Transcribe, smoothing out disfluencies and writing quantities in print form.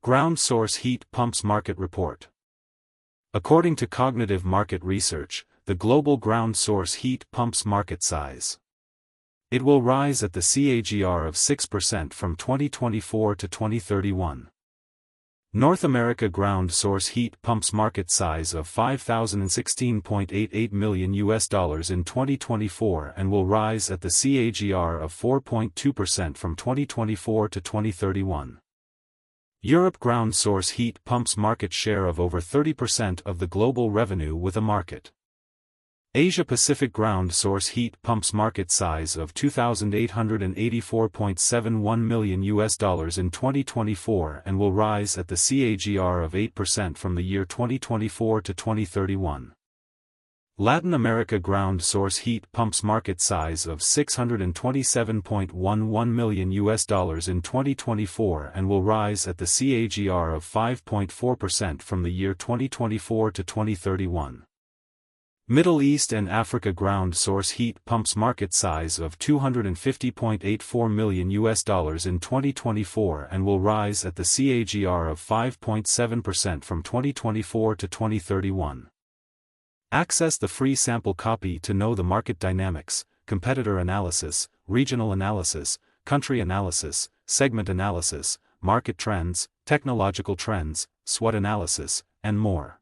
Ground Source Heat Pumps Market Report. According to Cognitive Market Research, the global ground source heat pumps market size. It will rise at the CAGR of 6% from 2024 to 2031. North America ground source heat pumps market size of $5,016.88 million in 2024 and will rise at the CAGR of 4.2% from 2024 to 2031. Europe ground source heat pumps market share of over 30% of the global revenue with a market. Asia Pacific ground source heat pumps market size of $2,884.71 million in 2024 and will rise at the CAGR of 8% from the year 2024 to 2031. Latin America ground source heat pumps market size of $627.11 million in 2024 and will rise at the CAGR of 5.4% from the year 2024 to 2031. Middle East and Africa ground source heat pumps market size of $250.84 million in 2024 and will rise at the CAGR of 5.7% from 2024 to 2031. Access the free sample copy to know the market dynamics, competitor analysis, regional analysis, country analysis, segment analysis, market trends, technological trends, SWOT analysis, and more.